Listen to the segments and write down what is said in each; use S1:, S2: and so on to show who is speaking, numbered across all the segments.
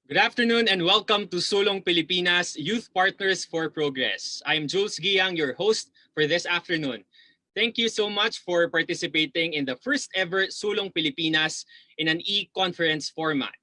S1: Good afternoon and welcome to Sulong Pilipinas Youth Partners for Progress. I'm Jules Guiang, your host for this afternoon. Thank you so much for participating in the first ever Sulong Pilipinas in an e-conference format.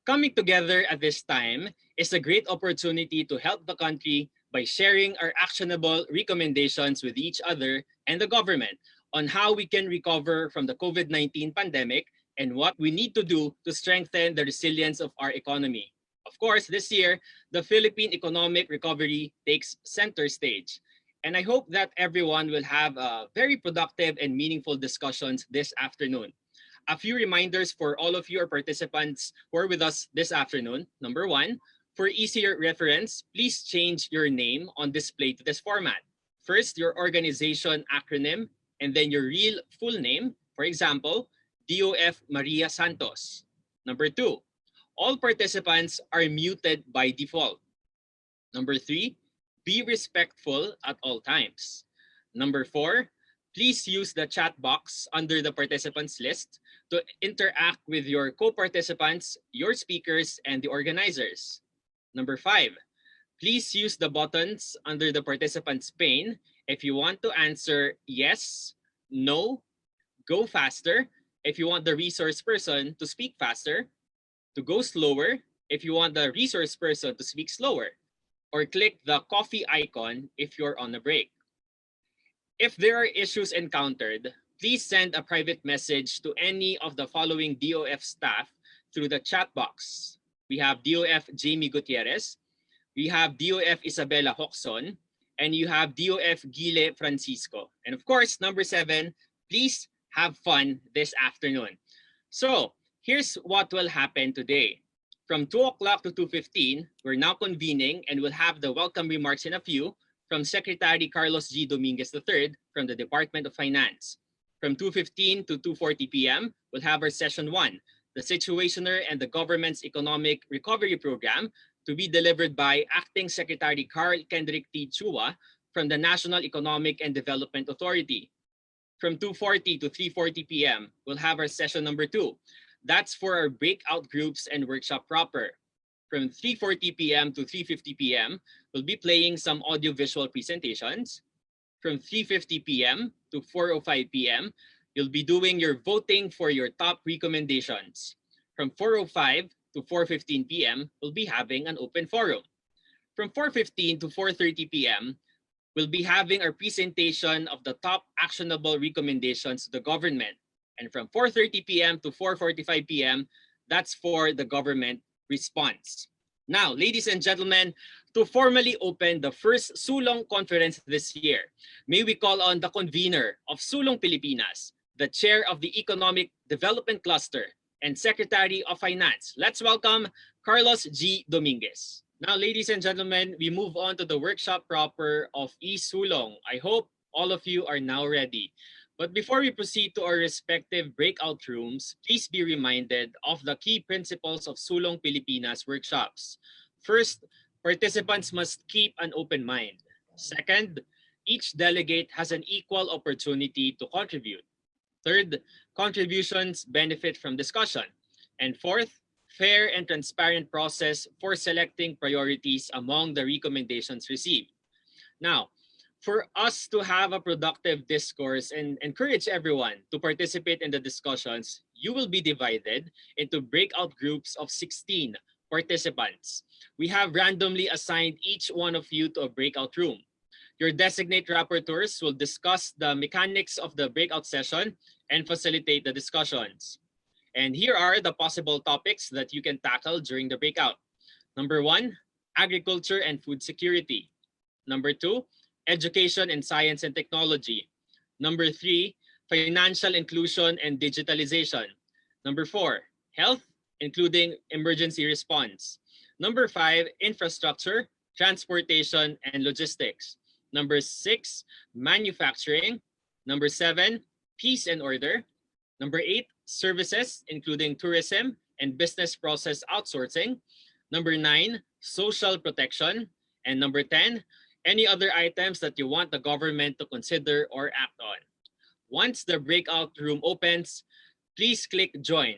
S1: Coming together at this time is a great opportunity to help the country by sharing our actionable recommendations with each other and the government on how we can recover from the COVID-19 pandemic and what we need to do to strengthen the resilience of our economy. Of course, this year, the Philippine economic recovery takes center stage. And I hope that everyone will have very productive and meaningful discussions this afternoon. A few reminders for all of your participants who are with us this afternoon. Number one, for easier reference, please change your name on display to this format. First, your organization acronym, and then your real full name. For example, DOF Maria Santos. Number two, all participants are muted by default. Number three, be respectful at all times. Number four, please use the chat box under the participants list to interact with your co-participants, your speakers, and the organizers. Number five, please use the buttons under the participants pane if you want to answer yes, no, go faster, if you want the resource person to speak faster, to go slower if you want the resource person to speak slower, or click the coffee icon if you're on a break. If there are issues encountered, please send a private message to any of the following DOF staff through the chat box. We have DOF Jamie Gutierrez, we have DOF Isabella Hoxon, and you have DOF Gile Francisco. And of course, number seven, please have fun this afternoon. So here's what will happen today. From 2 o'clock to 2:15, we're now convening and we'll have the welcome remarks in a few from Secretary Carlos G. Dominguez III from the Department of Finance. From 2:15 to 2:40 p.m., we'll have our session one, the Situationer and the Government's Economic Recovery Program, to be delivered by Acting Secretary Carl Kendrick T. Chua from the National Economic and Development Authority. From 2:40 to 3:40 p.m., we'll have our session number two. That's for our breakout groups and workshop proper. From 3:40 p.m. to 3:50 p.m., we'll be playing some audiovisual presentations. From 3:50 p.m. to 4:05 p.m., you'll be doing your voting for your top recommendations. From 4:05 to 4:15 p.m., we'll be having an open forum. From 4:15 to 4:30 p.m., we'll be having our presentation of the top actionable recommendations to the government. And from 4:30 p.m. to 4:45 p.m., that's for the government response. Now, ladies and gentlemen, to formally open the first Sulong conference this year, may we call on the convener of Sulong Pilipinas, the chair of the Economic Development Cluster, and Secretary of Finance. Let's welcome Carlos G. Dominguez. Now, ladies and gentlemen, we move on to the workshop proper of e-Sulong. I hope all of you are now ready. But before we proceed to our respective breakout rooms, please be reminded of the key principles of Sulong Pilipinas workshops. First, participants must keep an open mind. Second, each delegate has an equal opportunity to contribute. Third, contributions benefit from discussion. And fourth, fair and transparent process for selecting priorities among the recommendations received. Now, for us to have a productive discourse and encourage everyone to participate in the discussions, you will be divided into breakout groups of 16 participants. We have randomly assigned each one of you to a breakout room. Your designate rapporteurs will discuss the mechanics of the breakout session and facilitate the discussions. And here are the possible topics that you can tackle during the breakout. Number one, agriculture and food security. Number two, education and science and technology. Number three, financial inclusion and digitalization. Number four, health, including emergency response. Number five, infrastructure, transportation, and logistics. Number six, manufacturing. Number seven, peace and order. Number eight, services, including tourism and business process outsourcing. Number nine, social protection. And number 10, any other items that you want the government to consider or act on. Once the breakout room opens, please click join.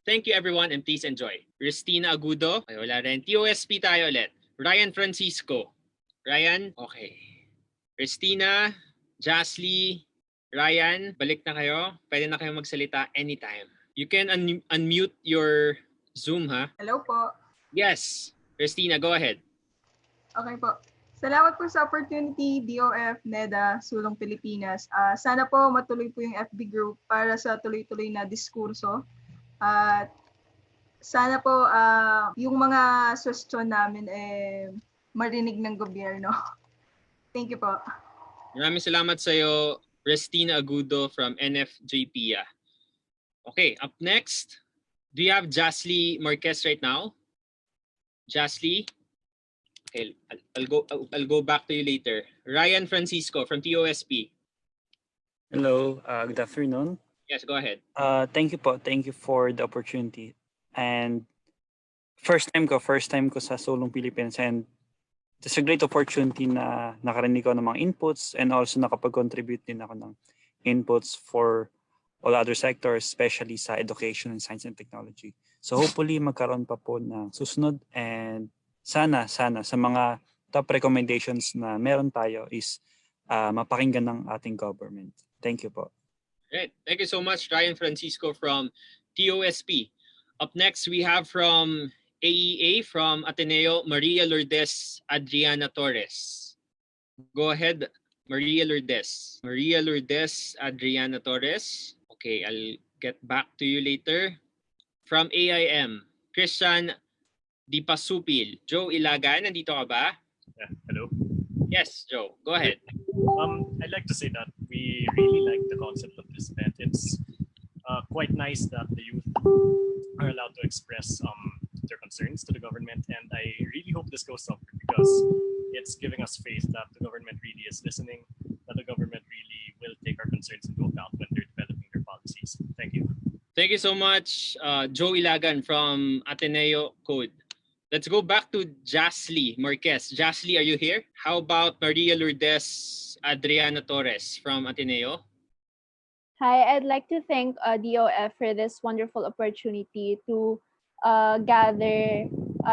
S1: Thank you everyone and please enjoy. Christina Agudo. Ay, wala rin. TOSP tayo ulit. Ryan Francisco. Ryan, okay. Christina, Jasly, Ryan, balik na kayo. Pwede na kayo magsalita anytime. You can unmute your Zoom, ha?
S2: Hello po.
S1: Yes. Christina, go ahead.
S2: Okay po. Salamat po sa opportunity, DOF, NEDA, Sulong Pilipinas. Sana po matuloy po yung FB group para sa tuloy-tuloy na diskurso. At sana po yung mga suggestion namin marinig ng gobyerno. Thank you po.
S1: Maraming salamat sa iyo, Christina Agudo from NFJPIA. Okay, up next, do you have Jasly Marquez right now? Jasly? Okay, I'll go back to you later. Ryan Francisco from TOSP.
S3: Hello, good afternoon.
S1: Yes, go ahead.
S3: Thank you po. Thank you for the opportunity. And first time ko sa Sulong Pilipinas, and it's a great opportunity na nakarinig ko ng mga inputs and also nakapag-contribute din ako ng inputs for all other sectors, especially sa education and science and technology. So hopefully magkaroon pa po ng susunod, and sana sa mga top recommendations na meron tayo is mapakinggan ng ating government. Thank you po.
S1: Great. Thank you so much, Ryan Francisco from TOSP. Up next, we have from AEA, from Ateneo, Maria Lourdes Adriana Torres. Go ahead, Maria Lourdes. Maria Lourdes Adriana Torres. Okay, I'll get back to you later. From AIM, Christian Dipasupil. Joe Ilagan, nandito ka ba?
S4: Yeah, hello.
S1: Yes, Joe. Go ahead.
S4: I'd like to say that we really like the concept of this event. It's quite nice that the youth are allowed to express their concerns to the government, and I really hope this goes on because it's giving us faith that the government really is listening, that the government really will take our concerns into account when they're developing their policies. Thank you.
S1: Thank you so much, Joe Ilagan from Ateneo CODE. Let's go back to Jasly Marquez. Jasly, are you here? How about Maria Lourdes Adriana Torres from Ateneo?
S5: Hi, I'd like to thank DOF for this wonderful opportunity to gather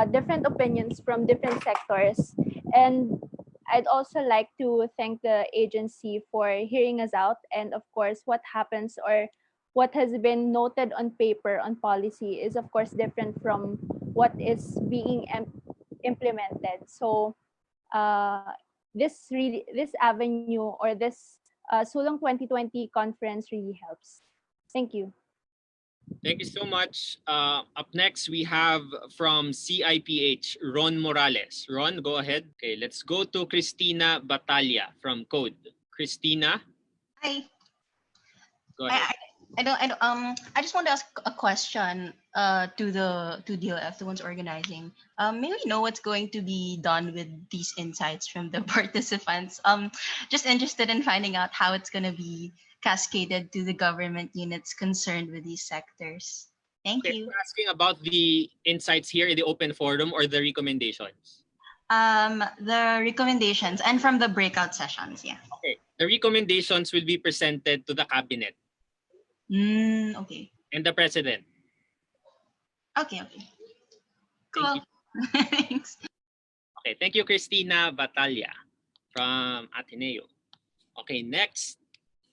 S5: different opinions from different sectors. And I'd also like to thank the agency for hearing us out. And of course, what happens or what has been noted on paper on policy is of course different from what is being implemented. So this avenue or this Sulong 2020 conference really helps. Thank you.
S1: Thank you so much. Up next, we have from CIPH, Ron Morales. Ron, go ahead. Okay, let's go to Christina Batalla from CODE. Christina?
S6: Hi.
S1: Go ahead.
S6: I just want to ask a question to DOF, the ones organizing. May we know what's going to be done with these insights from the participants? Just interested in finding out how it's going to be cascaded to the government units concerned with these sectors. Thank you.
S1: You're asking about the insights here in the open forum or the recommendations?
S6: The recommendations and from the breakout sessions, yeah.
S1: Okay, the recommendations will be presented to the cabinet.
S6: Okay.
S1: And the president.
S6: Okay. Cool. Thanks.
S1: Okay, thank you, Christina Batalla from Ateneo. Okay, next,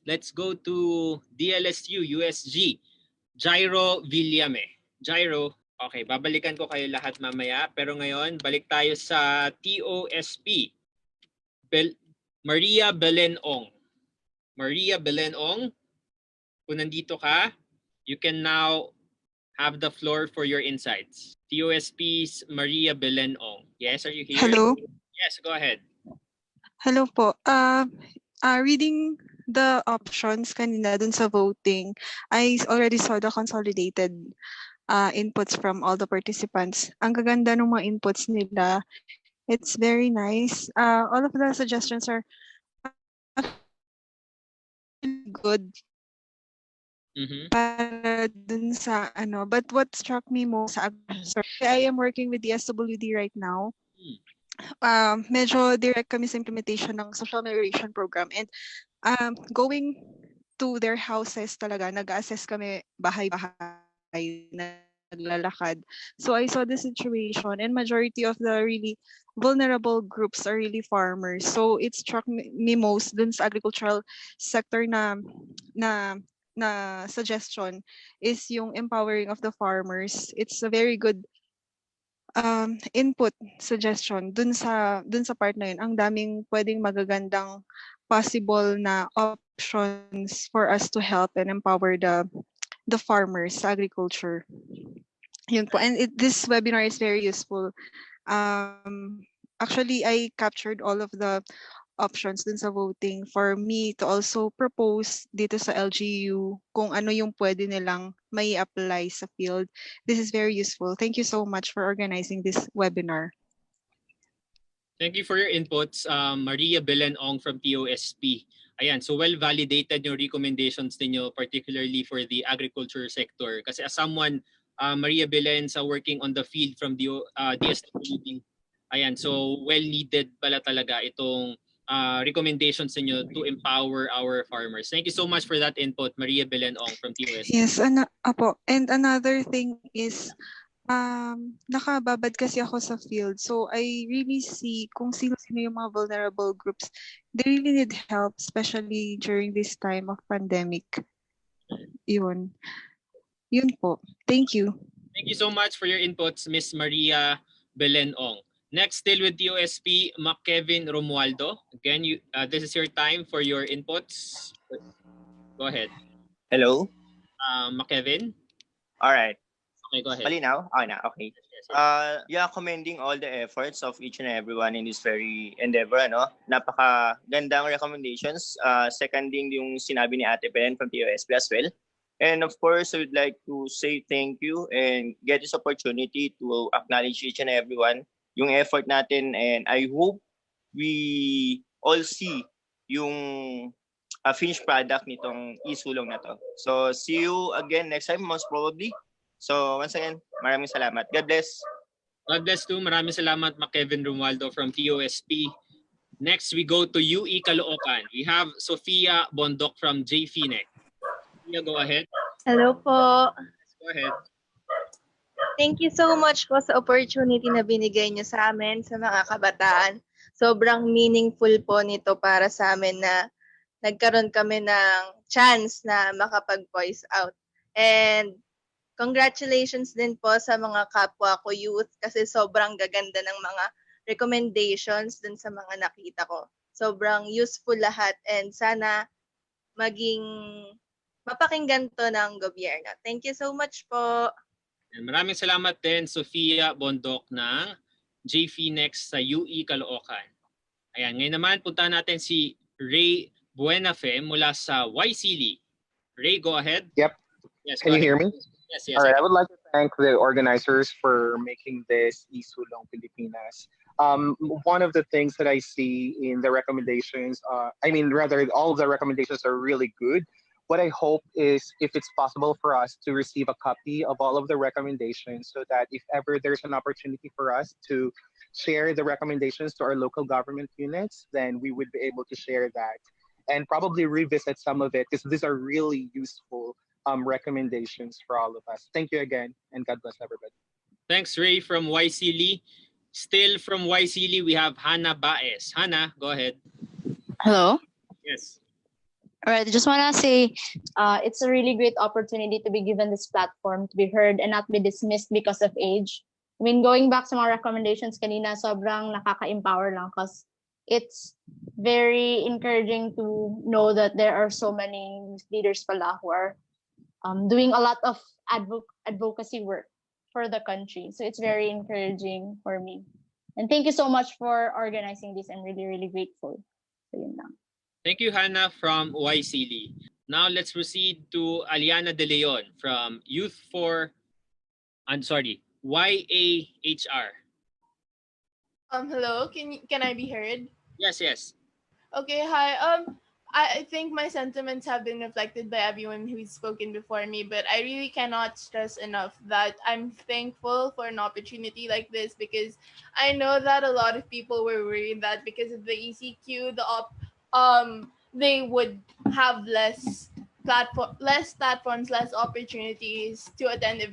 S1: let's go to DLSU-USG, Jairo Villame. Jairo, okay, babalikan ko kayo lahat mamaya. Pero ngayon, balik tayo sa TOSP. Maria Belenong. Maria Belenong, kung nandito ka, you can now have the floor for your insights. TOSP's Maria Belenong. Yes, are you here?
S7: Hello.
S1: Yes, go ahead.
S7: Hello po. Reading the options kanina dun sa voting, I already saw the consolidated inputs from all the participants. Ang gaganda ng mga inputs nila. It's very nice. All of the suggestions are good. Para dun sa but what struck me most, I am working with the SWD right now. Medyo direct kami sa implementation ng social migration program, and going to their houses talaga, nag-assess kami bahay-bahay na naglalakad. So I saw the situation, and majority of the really vulnerable groups are really farmers. So it struck me most dun sa agricultural sector na na suggestion is yung empowering of the farmers. It's a very good input suggestion dun sa part na yun. Ang daming pwedeng magagandang possible na options for us to help and empower the farmers sa agriculture. Yun po. And this webinar is very useful. Actually, I captured all of the options dun sa voting for me to also propose dito sa LGU kung ano yung pwede nilang may apply sa field. This is very useful. Thank you so much for organizing this webinar.
S1: Thank you for your inputs, Maria Belen Ong from TOSP. Ayan, so well validated yung recommendations ninyo, particularly for the agriculture sector. Kasi as someone, Maria Belen, sa working on the field from the DSWD, ayan, so well needed pala talaga itong recommendations ninyo to empower our farmers. Thank you so much for that input, Maria Belen Ong from TOSP.
S7: Yes, apo. And another thing is, nakababad kasi ako sa field. So I really see kung sino-sino yung mga vulnerable groups. They really need help, especially during this time of pandemic. Yun. Yun po. Thank you.
S1: Thank you so much for your inputs, Miss Maria Belen Ong. Next, still with TOSP, Kevin Romualdo. Again, this is your time for your inputs. Go ahead.
S8: Hello?
S1: Kevin?
S8: All right.
S1: Okay, go ahead.
S8: Malinaw? Okay na, okay. Yeah, commending all the efforts of each and everyone in this very endeavor, ano? Napakagandang recommendations. Seconding yung sinabi ni Ate Belen from TOSP as well. And of course, I would like to say thank you and get this opportunity to acknowledge each and everyone yung effort natin, and I hope we all see yung finished product nitong isulong na to. So see you again next time, most probably. So once again, maraming salamat. God bless.
S1: God bless too. Maraming salamat, Kevin Romualdo from TOSP. Next, we go to UE Caloocan. We have Sofia Bondok from JFINEC. Sofia, go ahead.
S9: Hello po.
S1: Go ahead.
S9: Thank you so much po sa opportunity na binigay niyo sa amin, sa mga kabataan. Sobrang meaningful po nito para sa amin na nagkaroon kami ng chance na makapag-voice out. And congratulations din po sa mga kapwa ko youth kasi sobrang gaganda ng mga recommendations dun sa mga nakita ko. Sobrang useful lahat and sana maging mapakinggan to ng gobyerno. Thank you so much po.
S1: And maraming salamat din, Sofia Bondok ng JFINEC sa UE Caloocan. Ayan, ngayon naman punta natin si Ray Buenafe mula sa YCL. Ray, go ahead.
S10: Yep.
S1: Yes,
S10: Can you hear me?
S1: Yes, yes.
S10: All right. I would like to thank the organizers for making this Sulong Pilipinas. One of the things that I see in the recommendations, rather all of the recommendations are really good. What I hope is if it's possible for us to receive a copy of all of the recommendations so that if ever there's an opportunity for us to share the recommendations to our local government units, then we would be able to share that and probably revisit some of it because these are really useful recommendations for all of us. Thank you again, and God bless everybody.
S1: Thanks, Ray from YCL. Still from YCL, we have Hannah Baez. Hannah, go ahead.
S11: Hello.
S1: Yes.
S11: All right, I just want to say it's a really great opportunity to be given this platform to be heard and not be dismissed because of age. I mean, going back to my recommendations kanina, sobrang nakaka-empower lang because it's very encouraging to know that there are so many leaders pala who are doing a lot of advocacy work for the country. So it's very encouraging for me. And thank you so much for organizing this. I'm really, really grateful. So yun lang.
S1: Thank you, Hannah from YCL. Now let's proceed to Aliana De Leon from YAHR.
S12: Hello, can I be heard?
S1: Yes, yes.
S12: Okay, hi. I think my sentiments have been reflected by everyone who's spoken before me, but I really cannot stress enough that I'm thankful for an opportunity like this because I know that a lot of people were worried that because of the ECQ, they would have less platforms, less opportunities to attend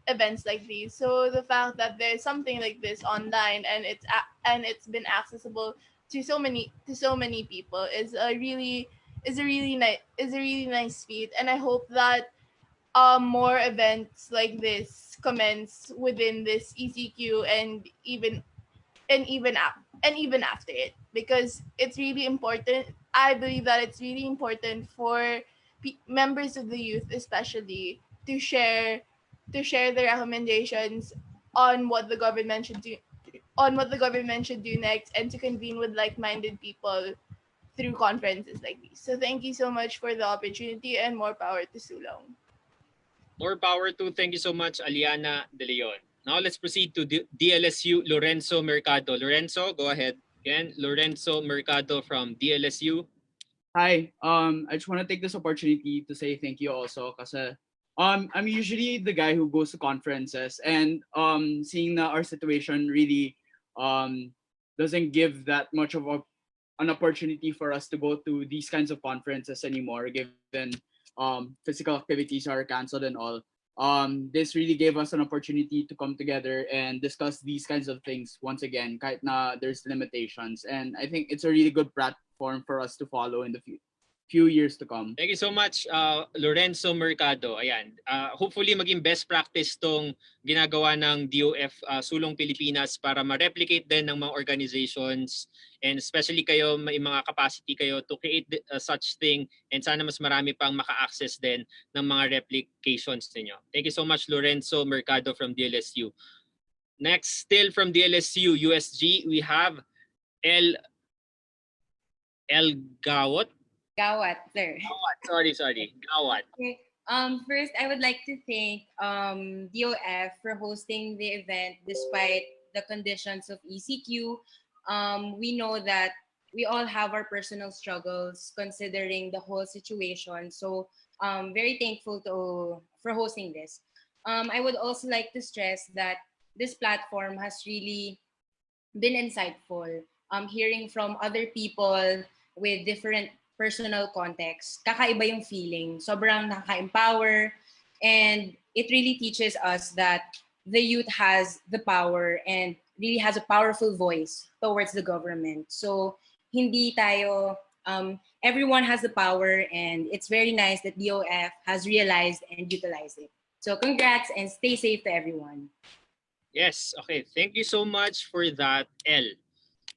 S12: events like these. So the fact that there's something like this online and it's been accessible to so many people is a really nice feat, and I hope that more events like this commence within this ECQ and even after it, because it's really important. I believe that it's really important for members of the youth especially to share their recommendations on what the government should do next, and to convene with like-minded people through conferences like these. So thank you so much for the opportunity, and more power to Sulong.
S1: More power to. Thank you so much, Aliana De Leon. Now let's proceed to DLSU Lorenzo Mercado. Lorenzo, go ahead. Again, Lorenzo Mercado from DLSU.
S13: Hi. I just want to take this opportunity to say thank you also, kasi I'm usually the guy who goes to conferences, and seeing that our situation really doesn't give that much of an opportunity for us to go to these kinds of conferences anymore, given physical activities are canceled and all. This really gave us an opportunity to come together and discuss these kinds of things once again, kahit na there's limitations. And I think it's a really good platform for us to follow in the few years to come.
S1: Thank you so much, Lorenzo Mercado. Ayan. Hopefully maging best practice tong ginagawa ng DOF Sulong Pilipinas para ma-replicate din ng mga organizations, and especially kayo, may mga capacity kayo to create such thing, and sana mas marami pang maka-access din ng mga replications ninyo. Thank you so much, Lorenzo Mercado from DLSU. Next, still from DLSU-USG, we have El Gawat.
S14: Gawat, sir.
S1: Gawat, sorry. Gawat.
S14: Okay. First, I would like to thank DOF for hosting the event despite the conditions of ECQ. We know that we all have our personal struggles considering the whole situation. So very thankful for hosting this. I would also like to stress that this platform has really been insightful. Hearing from other people with different personal context, kakaiba yung feeling. Sobrang nakaka-empower, and it really teaches us that the youth has the power and really has a powerful voice towards the government. So hindi tayo, everyone has the power, and it's very nice that DOF has realized and utilized it. So congrats and stay safe to everyone.
S1: Yes, okay. Thank you so much for that, El,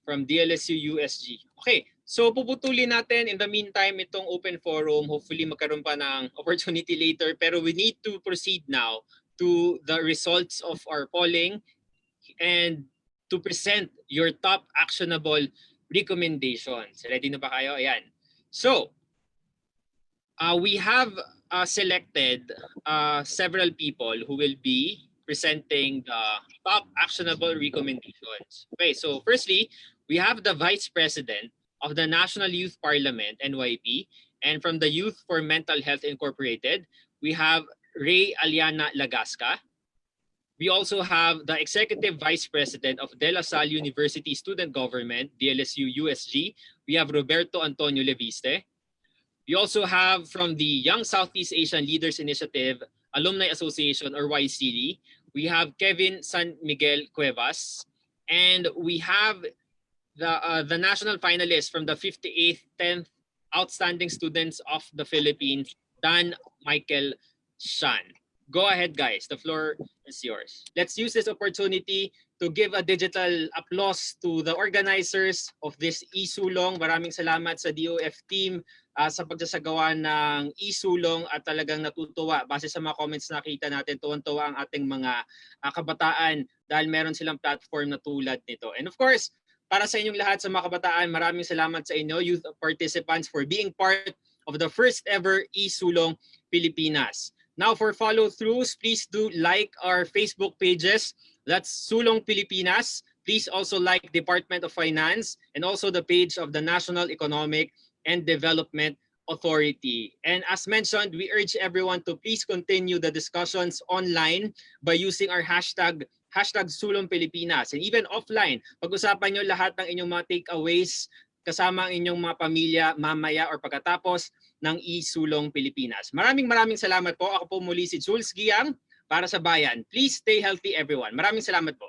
S1: from DLSU-USG. Okay. So puputulin natin in the meantime itong open forum. Hopefully magkaroon pa ng opportunity later. Pero we need to proceed now to the results of our polling and to present your top actionable recommendations. Ready na ba kayo? Ayan. So we have selected several people who will be presenting the top actionable recommendations. Okay, so firstly, we have the Vice President of the National Youth Parliament, NYP, and from the Youth for Mental Health Incorporated, we have Ray Aliana Lagasca. We also have the Executive Vice President of De La Salle University Student Government, DLSU-USG. We have Roberto Antonio Leviste. We also have from the Young Southeast Asian Leaders Initiative Alumni Association, or YCD, we have Kevin San Miguel Cuevas. And we have the national finalist from the 58th 10th Outstanding Students of the Philippines, Dan Michael Shan. Go ahead, guys. The floor is yours. Let's use this opportunity to give a digital applause to the organizers of this e-sulong. Maraming salamat sa DOF team sa pagsasagawa ng e-sulong, at talagang natutuwa base sa mga comments na nakita natin. Tuwan-tuwa ang ating mga kabataan dahil meron silang platform na tulad nito. And of course, para sa inyong lahat sa mga kabataan, maraming salamat sa inyo, youth participants, for being part of the first ever e-sulong Pilipinas. Now for follow-throughs, please do like our Facebook pages. That's Sulong Pilipinas. Please also like Department of Finance and also the page of the National Economic and Development Authority. And as mentioned, we urge everyone to please continue the discussions online by using our hashtag Sulong Pilipinas. And even offline, pag-usapan nyo lahat ng inyong mga takeaways kasama ang inyong mga pamilya mamaya or pagkatapos ng e-Sulong Pilipinas. Maraming salamat po. Ako po muli si Jules Guiang para sa bayan. Please stay healthy everyone. Maraming salamat po.